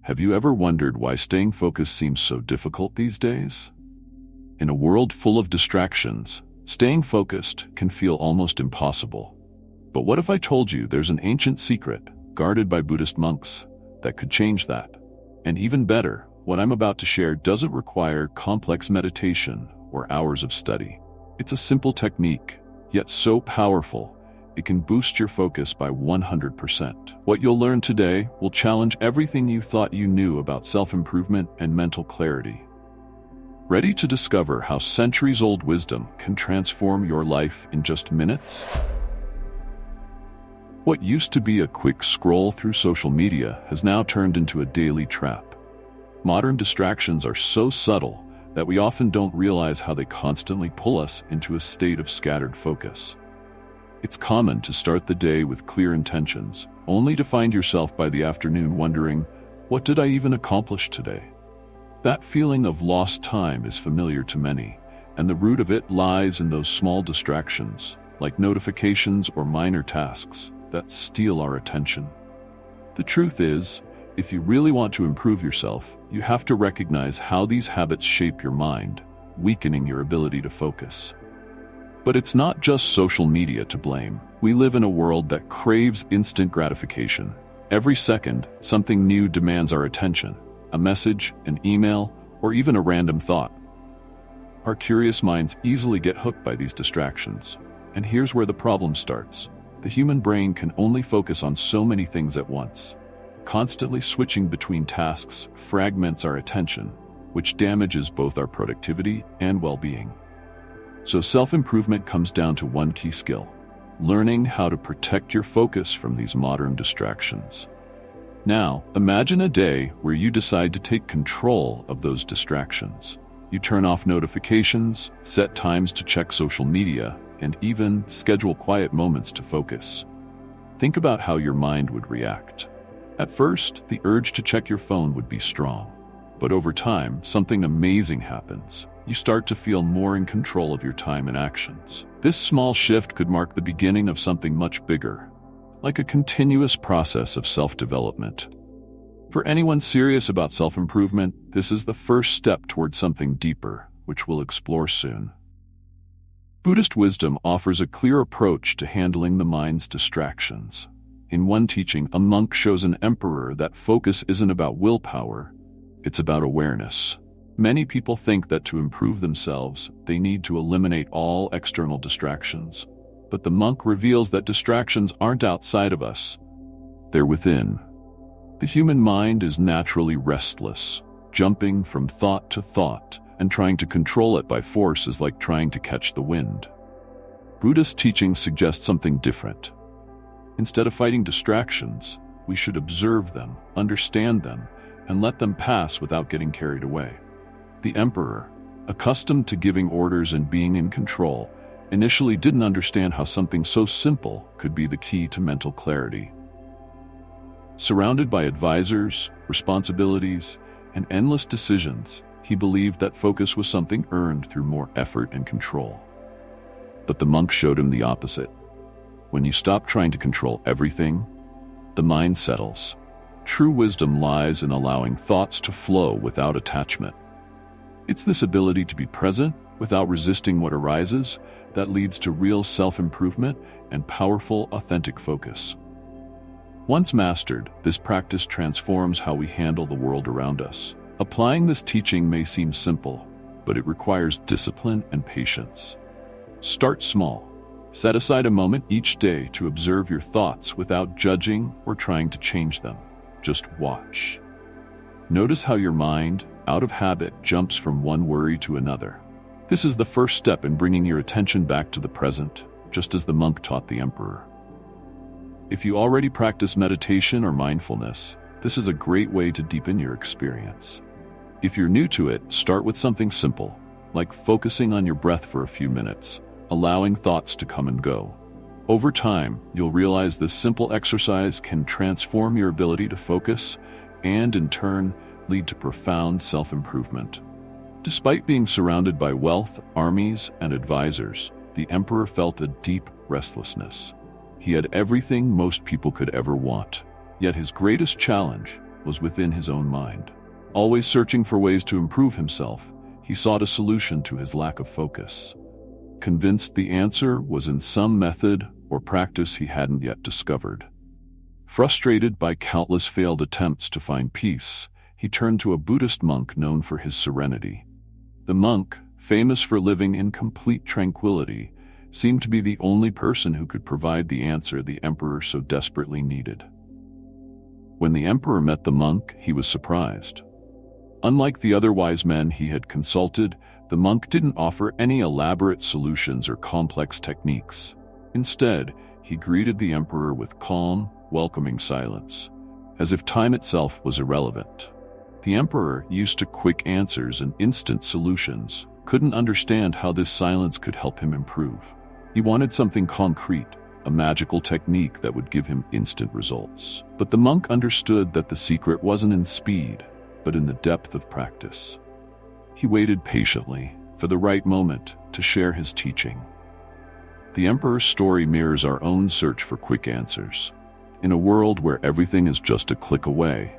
Have you ever wondered why staying focused seems so difficult these days? In a world full of distractions, staying focused can feel almost impossible. But what if I told you there's an ancient secret, guarded by Buddhist monks, that could change that? And even better, what I'm about to share doesn't require complex meditation or hours of study. It's a simple technique, yet so powerful, it can boost your focus by 100%. What you'll learn today will challenge everything you thought you knew about self-improvement and mental clarity. Ready to discover how centuries-old wisdom can transform your life in just minutes? What used to be a quick scroll through social media has now turned into a daily trap. Modern distractions are so subtle that we often don't realize how they constantly pull us into a state of scattered focus. It's common to start the day with clear intentions, only to find yourself by the afternoon wondering, what did I even accomplish today? That feeling of lost time is familiar to many, and the root of it lies in those small distractions, like notifications or minor tasks, that steal our attention. The truth is, if you really want to improve yourself, you have to recognize how these habits shape your mind, weakening your ability to focus. But it's not just social media to blame. We live in a world that craves instant gratification. Every second, something new demands our attention. A message, an email, or even a random thought. Our curious minds easily get hooked by these distractions. And here's where the problem starts. The human brain can only focus on so many things at once. Constantly switching between tasks fragments our attention, which damages both our productivity and well-being. So self-improvement comes down to one key skill: learning how to protect your focus from these modern distractions. Now, imagine a day where you decide to take control of those distractions. You turn off notifications, set times to check social media, and even schedule quiet moments to focus. Think about how your mind would react. At first, the urge to check your phone would be strong. But over time, something amazing happens. You start to feel more in control of your time and actions. This small shift could mark the beginning of something much bigger, like a continuous process of self-development. For anyone serious about self-improvement, this is the first step toward something deeper, which we'll explore soon. Buddhist wisdom offers a clear approach to handling the mind's distractions. In one teaching, a monk shows an emperor that focus isn't about willpower, it's about awareness. Many people think that to improve themselves, they need to eliminate all external distractions. But the monk reveals that distractions aren't outside of us, they're within. The human mind is naturally restless, jumping from thought to thought, and trying to control it by force is like trying to catch the wind. Buddhist teachings suggest something different. Instead of fighting distractions, we should observe them, understand them, and let them pass without getting carried away. The emperor, accustomed to giving orders and being in control, initially didn't understand how something so simple could be the key to mental clarity. Surrounded by advisors, responsibilities, and endless decisions, he believed that focus was something earned through more effort and control. But the monk showed him the opposite. When you stop trying to control everything, the mind settles. True wisdom lies in allowing thoughts to flow without attachment. It's this ability to be present without resisting what arises that leads to real self-improvement and powerful, authentic focus. Once mastered, this practice transforms how we handle the world around us. Applying this teaching may seem simple, but it requires discipline and patience. Start small. Set aside a moment each day to observe your thoughts without judging or trying to change them. Just watch. Notice how your mind, out of habit, jumps from one worry to another. This is the first step in bringing your attention back to the present, just as the monk taught the emperor. If you already practice meditation or mindfulness, this is a great way to deepen your experience. If you're new to it, start with something simple, like focusing on your breath for a few minutes, allowing thoughts to come and go. Over time, you'll realize this simple exercise can transform your ability to focus and, in turn, lead to profound self-improvement. Despite being surrounded by wealth, armies, and advisors, the emperor felt a deep restlessness. He had everything most people could ever want. Yet his greatest challenge was within his own mind. Always searching for ways to improve himself, he sought a solution to his lack of focus. Convinced the answer was in some method or practice he hadn't yet discovered. Frustrated by countless failed attempts to find peace, he turned to a Buddhist monk known for his serenity. The monk, famous for living in complete tranquility, seemed to be the only person who could provide the answer the emperor so desperately needed. When the emperor met the monk, he was surprised. Unlike the other wise men he had consulted, the monk didn't offer any elaborate solutions or complex techniques. Instead, he greeted the emperor with calm, welcoming silence, as if time itself was irrelevant. The emperor, used to quick answers and instant solutions, couldn't understand how this silence could help him improve. He wanted something concrete, a magical technique that would give him instant results. But the monk understood that the secret wasn't in speed, but in the depth of practice. He waited patiently for the right moment to share his teaching. The emperor's story mirrors our own search for quick answers. In a world where everything is just a click away,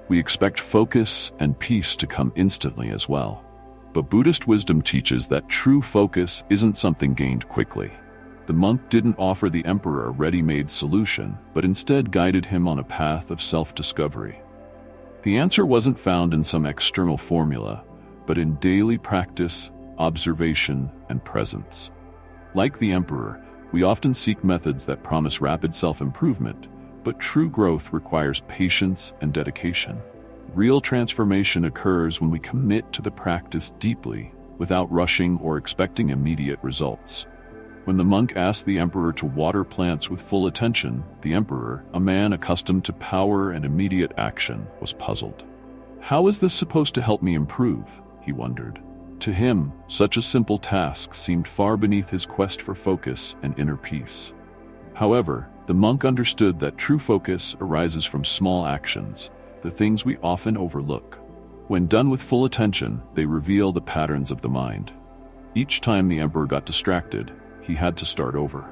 we expect focus and peace to come instantly as well. But Buddhist wisdom teaches that true focus isn't something gained quickly. The monk didn't offer the emperor a ready-made solution, but instead guided him on a path of self-discovery. The answer wasn't found in some external formula, but in daily practice, observation, and presence. Like the emperor, we often seek methods that promise rapid self-improvement, but true growth requires patience and dedication. Real transformation occurs when we commit to the practice deeply, without rushing or expecting immediate results. When the monk asked the emperor to water plants with full attention, the emperor, a man accustomed to power and immediate action, was puzzled. "How is this supposed to help me improve?" he wondered. To him, such a simple task seemed far beneath his quest for focus and inner peace. However, the monk understood that true focus arises from small actions, the things we often overlook. When done with full attention, they reveal the patterns of the mind. Each time the emperor got distracted, he had to start over.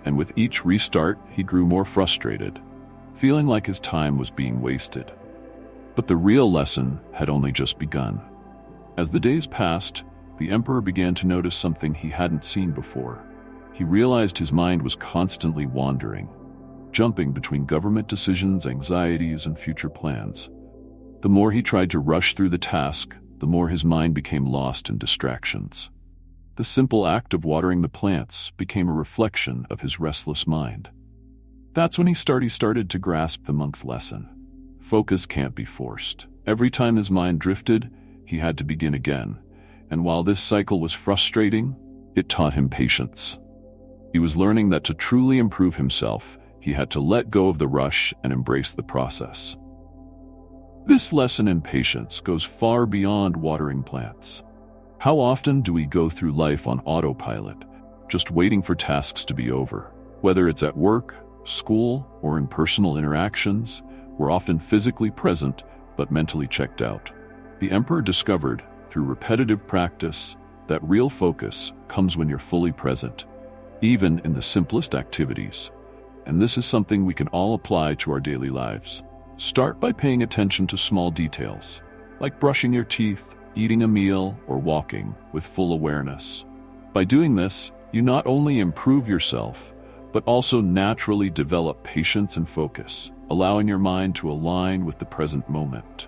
And with each restart, he grew more frustrated, feeling like his time was being wasted. But the real lesson had only just begun. As the days passed, the emperor began to notice something he hadn't seen before. He realized his mind was constantly wandering, jumping between government decisions, anxieties, and future plans. The more he tried to rush through the task, the more his mind became lost in distractions. The simple act of watering the plants became a reflection of his restless mind. That's when he started to grasp the monk's lesson. Focus can't be forced. Every time his mind drifted, he had to begin again. And while this cycle was frustrating, it taught him patience. He was learning that to truly improve himself, he had to let go of the rush and embrace the process. This lesson in patience goes far beyond watering plants. How often do we go through life on autopilot, just waiting for tasks to be over? Whether it's at work, school, or in personal interactions, we're often physically present but mentally checked out. The emperor discovered, through repetitive practice, that real focus comes when you're fully present, even in the simplest activities. And this is something we can all apply to our daily lives. Start by paying attention to small details, like brushing your teeth, eating a meal, or walking with full awareness. By doing this, you not only improve yourself, but also naturally develop patience and focus, allowing your mind to align with the present moment.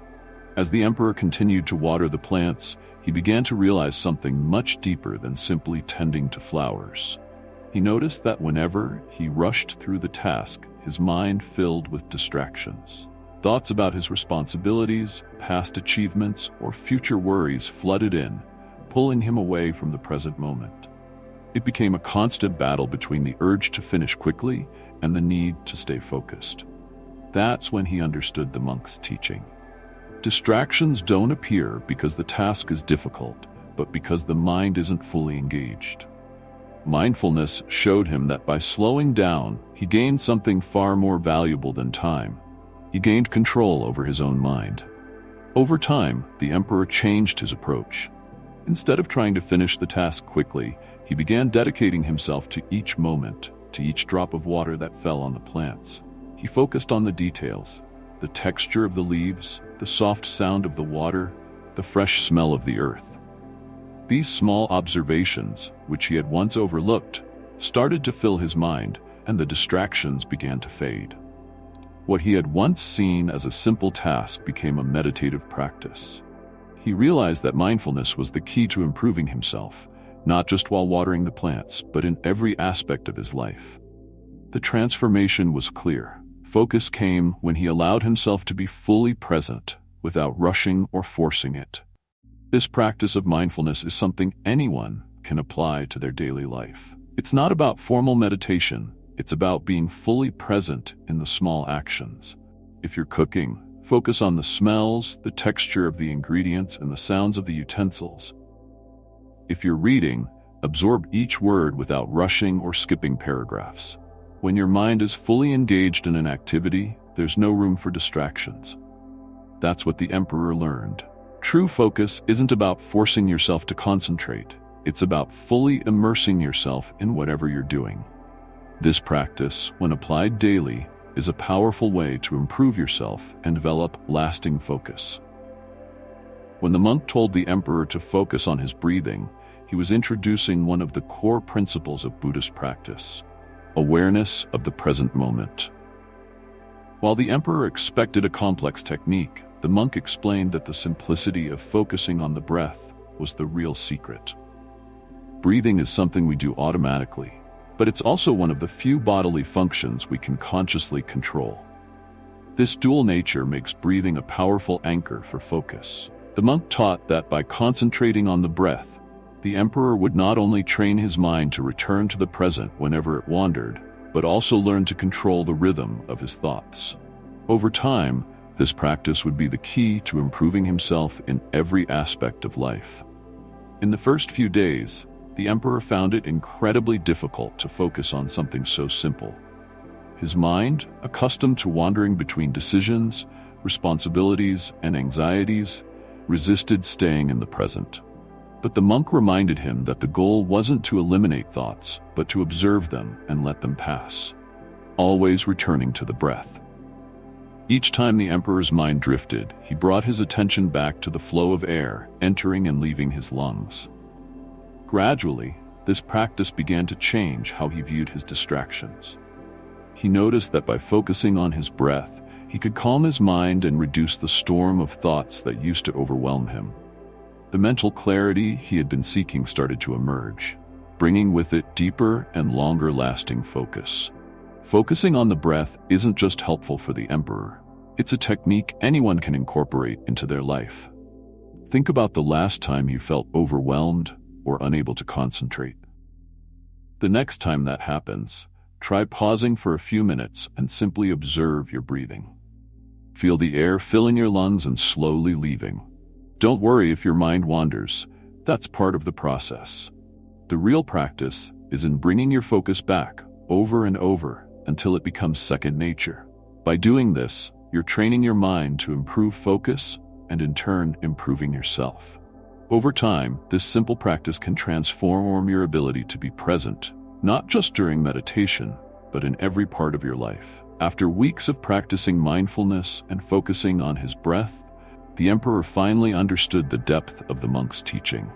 As the emperor continued to water the plants, he began to realize something much deeper than simply tending to flowers. He noticed that whenever he rushed through the task, his mind filled with distractions. Thoughts about his responsibilities, past achievements, or future worries flooded in, pulling him away from the present moment. It became a constant battle between the urge to finish quickly and the need to stay focused. That's when he understood the monk's teaching. Distractions don't appear because the task is difficult, but because the mind isn't fully engaged. Mindfulness showed him that by slowing down, he gained something far more valuable than time. He gained control over his own mind. Over time, the emperor changed his approach. Instead of trying to finish the task quickly, he began dedicating himself to each moment, to each drop of water that fell on the plants. He focused on the details, the texture of the leaves, the soft sound of the water, the fresh smell of the earth. These small observations, which he had once overlooked, started to fill his mind, and the distractions began to fade. What he had once seen as a simple task became a meditative practice. He realized that mindfulness was the key to improving himself, not just while watering the plants, but in every aspect of his life. The transformation was clear. Focus came when he allowed himself to be fully present, without rushing or forcing it. This practice of mindfulness is something anyone can apply to their daily life. It's not about formal meditation, it's about being fully present in the small actions. If you're cooking, focus on the smells, the texture of the ingredients, and the sounds of the utensils. If you're reading, absorb each word without rushing or skipping paragraphs. When your mind is fully engaged in an activity, there's no room for distractions. That's what the emperor learned. True focus isn't about forcing yourself to concentrate. It's about fully immersing yourself in whatever you're doing. This practice, when applied daily, is a powerful way to improve yourself and develop lasting focus. When the monk told the emperor to focus on his breathing, he was introducing one of the core principles of Buddhist practice: awareness of the present moment. While the emperor expected a complex technique, the monk explained that the simplicity of focusing on the breath was the real secret. Breathing is something we do automatically, but it's also one of the few bodily functions we can consciously control. This dual nature makes breathing a powerful anchor for focus. The monk taught that by concentrating on the breath, the emperor would not only train his mind to return to the present whenever it wandered, but also learn to control the rhythm of his thoughts. Over time, this practice would be the key to improving himself in every aspect of life. In the first few days, the emperor found it incredibly difficult to focus on something so simple. His mind, accustomed to wandering between decisions, responsibilities, and anxieties, resisted staying in the present. But the monk reminded him that the goal wasn't to eliminate thoughts, but to observe them and let them pass, always returning to the breath. Each time the emperor's mind drifted, he brought his attention back to the flow of air entering and leaving his lungs. Gradually, this practice began to change how he viewed his distractions. He noticed that by focusing on his breath, he could calm his mind and reduce the storm of thoughts that used to overwhelm him. The mental clarity he had been seeking started to emerge, bringing with it deeper and longer-lasting focus. Focusing on the breath isn't just helpful for the emperor. It's a technique anyone can incorporate into their life. Think about the last time you felt overwhelmed or unable to concentrate. The next time that happens, try pausing for a few minutes and simply observe your breathing. Feel the air filling your lungs and slowly leaving. Don't worry if your mind wanders. That's part of the process. The real practice is in bringing your focus back over and over until it becomes second nature. By doing this, you're training your mind to improve focus and in turn improving yourself. Over time, this simple practice can transform your ability to be present, not just during meditation, but in every part of your life. After weeks of practicing mindfulness and focusing on his breath, the emperor finally understood the depth of the monk's teaching.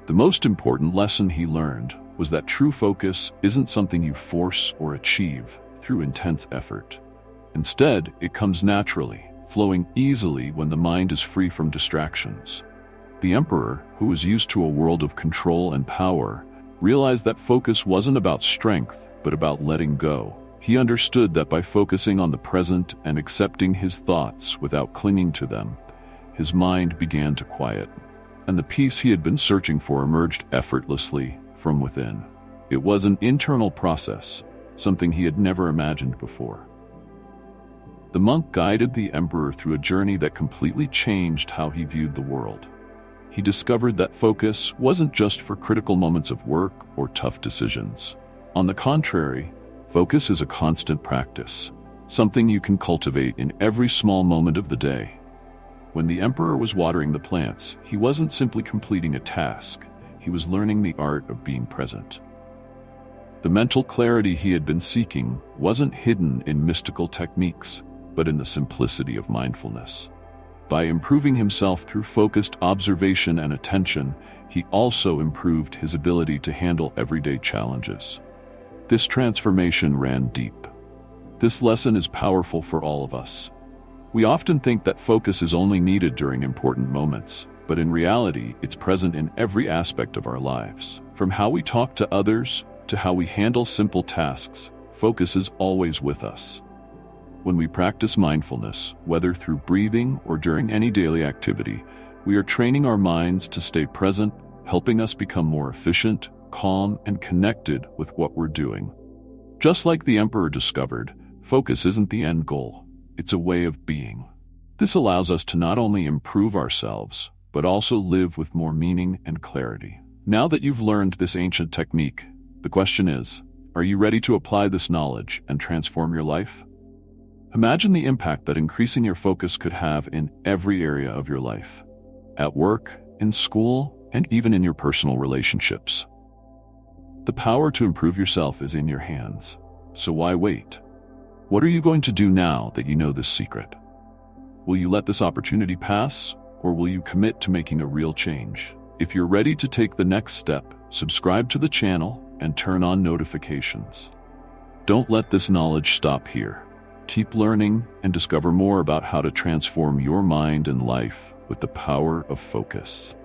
The most important lesson he learned was that true focus isn't something you force or achieve through intense effort. Instead, it comes naturally, flowing easily when the mind is free from distractions. The emperor, who was used to a world of control and power, realized that focus wasn't about strength, but about letting go. He understood that by focusing on the present and accepting his thoughts without clinging to them, his mind began to quiet, and the peace he had been searching for emerged effortlessly from within. It was an internal process, something he had never imagined before. The monk guided the emperor through a journey that completely changed how he viewed the world. He discovered that focus wasn't just for critical moments of work or tough decisions. On the contrary, focus is a constant practice, something you can cultivate in every small moment of the day. When the emperor was watering the plants, he wasn't simply completing a task, he was learning the art of being present. The mental clarity he had been seeking wasn't hidden in mystical techniques. but in the simplicity of mindfulness. By improving himself through focused observation and attention, he also improved his ability to handle everyday challenges. This transformation ran deep. This lesson is powerful for all of us. We often think that focus is only needed during important moments, but in reality, it's present in every aspect of our lives. From how we talk to others to how we handle simple tasks, focus is always with us. When we practice mindfulness, whether through breathing or during any daily activity, we are training our minds to stay present, helping us become more efficient, calm, and connected with what we're doing. Just like the emperor discovered, focus isn't the end goal, it's a way of being. This allows us to not only improve ourselves, but also live with more meaning and clarity. Now that you've learned this ancient technique, the question is, are you ready to apply this knowledge and transform your life? Imagine the impact that increasing your focus could have in every area of your life. At work, in school, and even in your personal relationships. The power to improve yourself is in your hands, so why wait? What are you going to do now that you know this secret? Will you let this opportunity pass, or will you commit to making a real change? If you're ready to take the next step, subscribe to the channel and turn on notifications. Don't let this knowledge stop here. Keep learning and discover more about how to transform your mind and life with the power of focus.